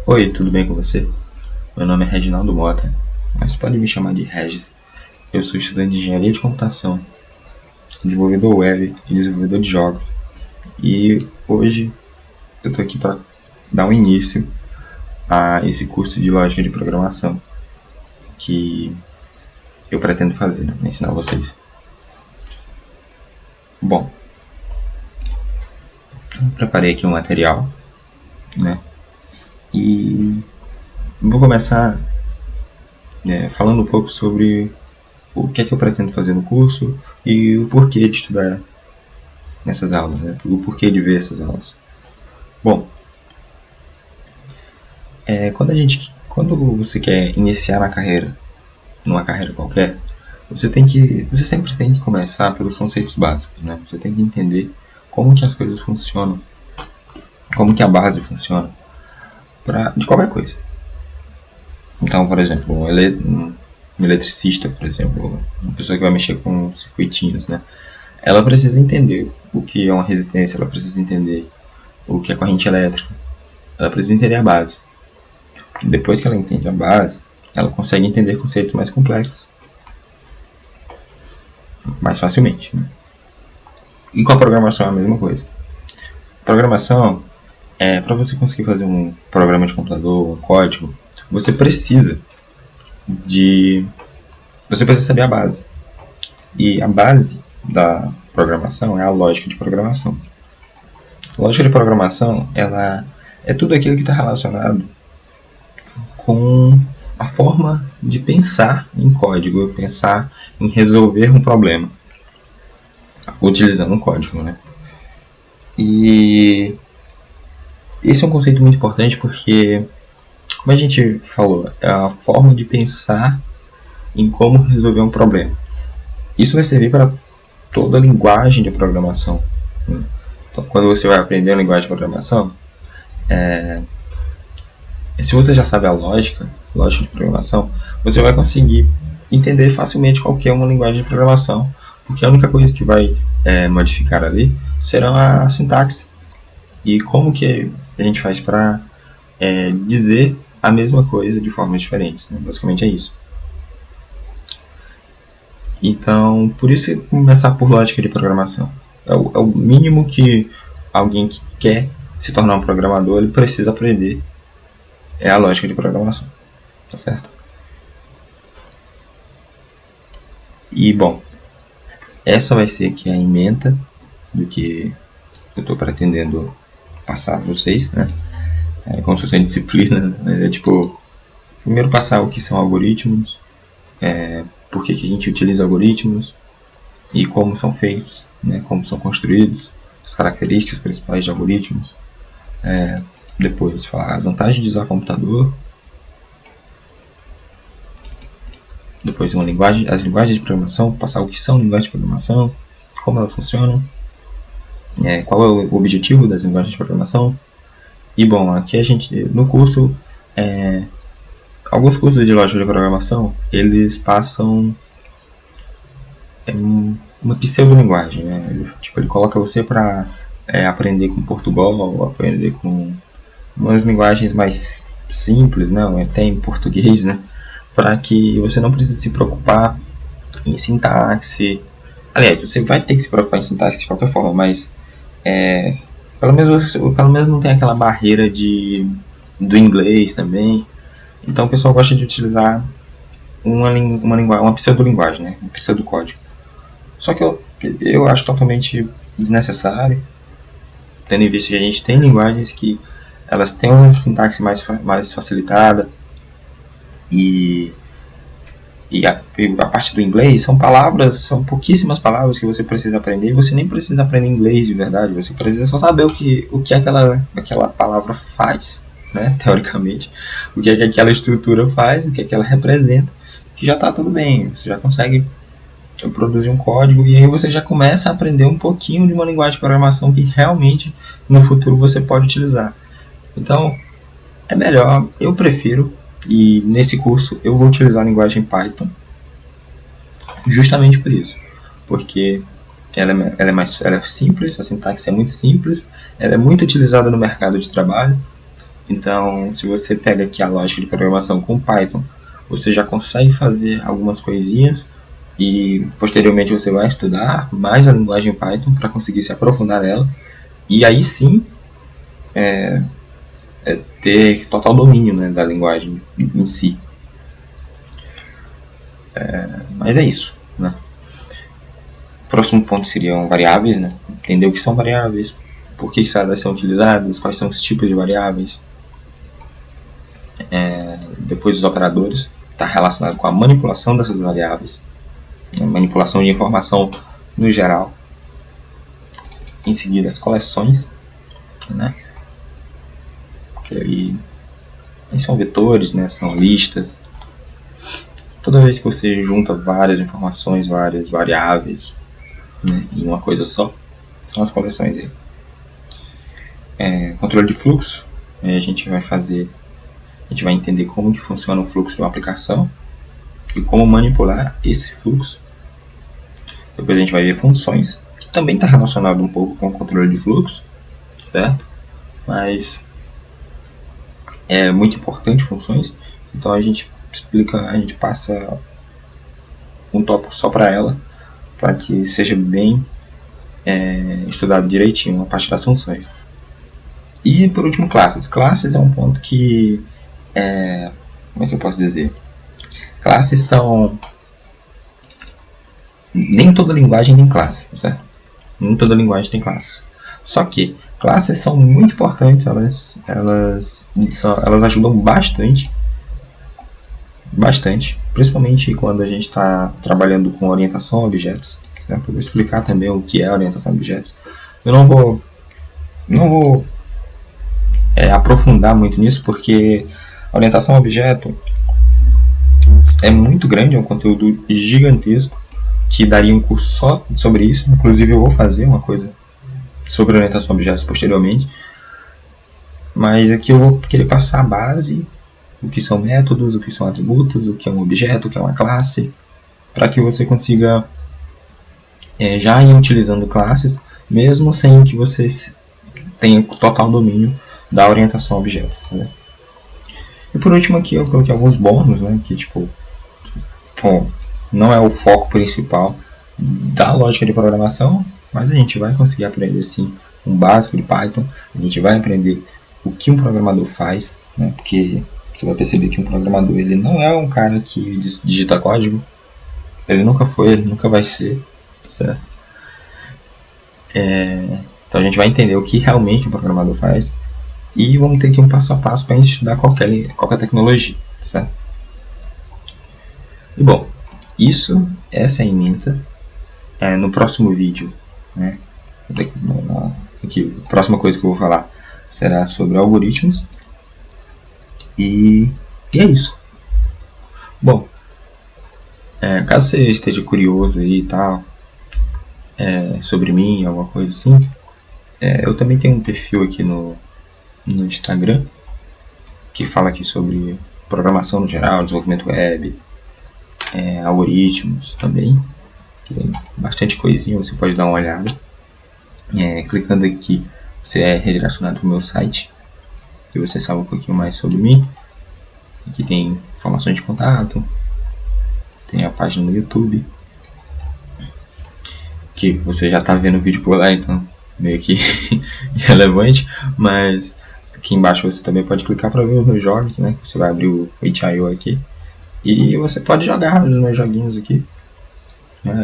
Oi, tudo bem com você? Meu nome é Reginaldo Mota, mas pode me chamar de Regis. Eu sou estudante de Engenharia de Computação, desenvolvedor web e desenvolvedor de jogos. E hoje eu estou aqui para dar um início a esse curso de lógica de programação que eu pretendo fazer, né? Ensinar vocês. Bom, eu preparei aqui um material, né? E vou começar falando um pouco sobre o que é que eu pretendo fazer no curso e o porquê de estudar nessas aulas, né? O porquê de ver essas aulas. Bom, quando você quer iniciar na carreira, numa carreira qualquer, você sempre tem que começar pelos conceitos básicos, né? Você tem que entender como que as coisas funcionam, como que a base funciona, de qualquer coisa. Então, por exemplo, um eletricista, por exemplo, uma pessoa que vai mexer com circuitinhos, né? Ela precisa entender o que é uma resistência, ela precisa entender o que é corrente elétrica, ela precisa entender a base. Depois que ela entende a base, ela consegue entender conceitos mais complexos mais facilmente, né? E com a programação é a mesma coisa. Programação para você conseguir fazer um programa de computador, um código, você precisa saber a base. E a base da programação é a lógica de programação. A lógica de programação, ela é tudo aquilo que está relacionado com a forma de pensar em código, pensar em resolver um problema utilizando um código, né? E esse é um conceito muito importante porque, como a gente falou, é a forma de pensar em como resolver um problema. Isso vai servir para toda a linguagem de programação. Então, quando você vai aprender a linguagem de programação, se você já sabe a lógica de programação, você vai conseguir entender facilmente qual que é uma linguagem de programação, porque a única coisa que vai modificar ali será a sintaxe e como que a gente faz para dizer a mesma coisa de formas diferentes, né? Basicamente é isso. Então, por isso começar por lógica de programação. É o mínimo que alguém que quer se tornar um programador ele precisa aprender, é a lógica de programação, tá certo? E bom, essa vai ser aqui a ementa do que eu estou pretendendo passar para vocês, né? É como se fosse uma disciplina, né? Primeiro passar o que são algoritmos, por que a gente utiliza algoritmos e como são feitos, né? Como são construídos, as características principais de algoritmos. Depois falar as vantagens de usar computador. Depois as linguagens de programação, passar o que são linguagens de programação, como elas funcionam, qual é o objetivo das linguagens de programação. E bom, aqui a gente, no curso, alguns cursos de lógica de programação, eles passam uma pseudo-linguagem, né? Ele coloca você para aprender com Portugal, aprender com umas linguagens mais simples, não, até em português, né? Para que você não precise se preocupar em sintaxe. Aliás, você vai ter que se preocupar em sintaxe de qualquer forma, mas pelo menos não tem aquela barreira do inglês também. Então o pessoal gosta de utilizar uma pseudo-linguagem, né? Um pseudo-código. Só que eu acho totalmente desnecessário, tendo em vista que a gente tem linguagens que elas têm uma sintaxe mais facilitada e a parte do inglês são pouquíssimas palavras que você precisa aprender e você nem precisa aprender inglês de verdade, você precisa só saber o que aquela palavra faz, né, teoricamente, o que aquela estrutura faz, o que ela representa, que já está tudo bem, você já consegue produzir um código e aí você já começa a aprender um pouquinho de uma linguagem de programação que realmente no futuro você pode utilizar. Então, é melhor, eu prefiro, e nesse curso eu vou utilizar a linguagem Python justamente por isso, porque ela é simples, a sintaxe é muito simples, ela é muito utilizada no mercado de trabalho Então, se você pega aqui a lógica de programação com Python, você já consegue fazer algumas coisinhas e posteriormente você vai estudar mais a linguagem Python para conseguir se aprofundar nela e aí sim ter total domínio, né, da linguagem em si. Mas é isso, né? O próximo ponto seriam variáveis, né? Entender o que são variáveis, por que elas são utilizadas, quais são os tipos de variáveis. Depois os operadores, está relacionado com a manipulação dessas variáveis, né? Manipulação de informação no geral. Em seguida as coleções, né? Que aí são vetores, né? São listas. Toda vez que você junta várias informações, várias variáveis, né, em uma coisa só, são as coleções aí. Controle de fluxo, a gente vai entender como que funciona o fluxo de uma aplicação e como manipular esse fluxo. Depois a gente vai ver funções, que também está relacionado um pouco com o controle de fluxo, certo? Mas é muito importante funções, então a gente passa um tópico só para ela, para que seja bem estudado direitinho a parte das funções. E por último, classes. Classes é um ponto que como é que eu posso dizer? Classes são... Nem toda linguagem tem classes, tá certo? Nem toda linguagem tem classes. Só que classes são muito importantes, elas ajudam bastante, principalmente quando a gente está trabalhando com orientação a objetos, certo? Eu vou explicar também o que é orientação a objetos. Eu não vou aprofundar muito nisso, porque a orientação a objeto é muito grande, é um conteúdo gigantesco, que daria um curso só sobre isso. Inclusive eu vou fazer uma coisa sobre orientação a objetos posteriormente. Mas aqui eu vou querer passar a base, o que são métodos, o que são atributos, o que é um objeto, o que é uma classe, para que você consiga já ir utilizando classes, mesmo sem que você tenha total domínio da orientação a objetos. Né? E por último aqui eu coloquei alguns bônus, né, que tipo, não é o foco principal da lógica de programação, mas a gente vai conseguir aprender sim um básico de Python, a gente vai aprender o que um programador faz, né, porque você vai perceber que um programador ele não é um cara que digita código, ele nunca foi, ele nunca vai ser, certo? Então a gente vai entender o que realmente um programador faz e vamos ter aqui um passo a passo para estudar qualquer tecnologia, certo? E bom, essa é a ementa. No próximo vídeo, né, a próxima coisa que eu vou falar será sobre algoritmos e é isso. Bom, caso você esteja curioso aí e tal, sobre mim, alguma coisa assim, eu também tenho um perfil aqui no Instagram que fala aqui sobre programação no geral, desenvolvimento web, algoritmos também. Tem bastante coisinha, você pode dar uma olhada. Clicando aqui, você é redirecionado para o meu site e você sabe um pouquinho mais sobre mim. Aqui tem informações de contato, tem a página no YouTube, que você já está vendo o vídeo por lá, então meio que irrelevante, mas aqui embaixo você também pode clicar para ver os meus jogos, né? Você vai abrir o itch.io aqui e você pode jogar os meus joguinhos aqui.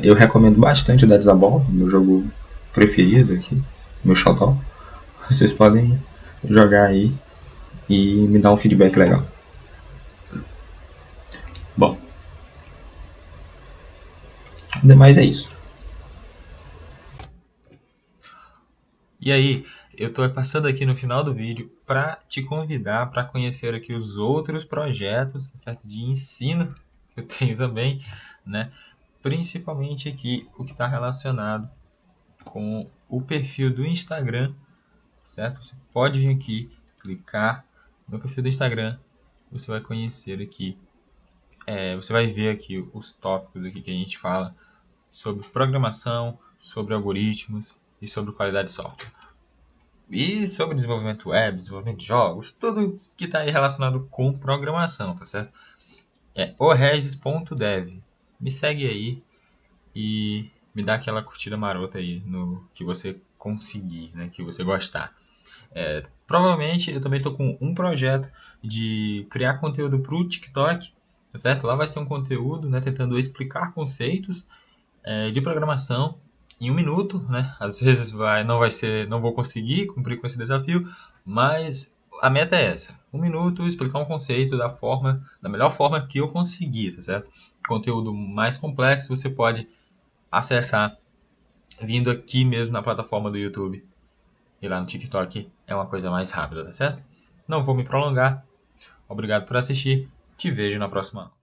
Eu recomendo bastante o Dead Zaball, meu jogo preferido aqui, meu xodó. Vocês podem jogar aí e me dar um feedback legal. Bom, demais é isso. E aí, eu estou passando aqui no final do vídeo para te convidar para conhecer aqui os outros projetos, certo? De ensino que eu tenho também, né? Principalmente aqui o que está relacionado com o perfil do Instagram, certo? Você pode vir aqui, clicar no perfil do Instagram, você vai conhecer aqui, você vai ver aqui os tópicos aqui que a gente fala sobre programação, sobre algoritmos e sobre qualidade de software. E sobre desenvolvimento web, desenvolvimento de jogos, tudo que está aí relacionado com programação, tá certo? É oregis.dev. Me segue aí e me dá aquela curtida marota aí no que você conseguir, né? Que você gostar. Provavelmente eu também tô com um projeto de criar conteúdo pro TikTok, tá certo? Lá vai ser um conteúdo, né, tentando explicar conceitos de programação em 1 minuto, né? Às vezes não vai ser, não vou conseguir cumprir com esse desafio, mas a meta é essa: 1 minuto, explicar um conceito da melhor forma que eu conseguir, tá certo? Conteúdo mais complexo você pode acessar vindo aqui mesmo na plataforma do YouTube. E lá no TikTok é uma coisa mais rápida, tá certo? Não vou me prolongar. Obrigado por assistir. Te vejo na próxima.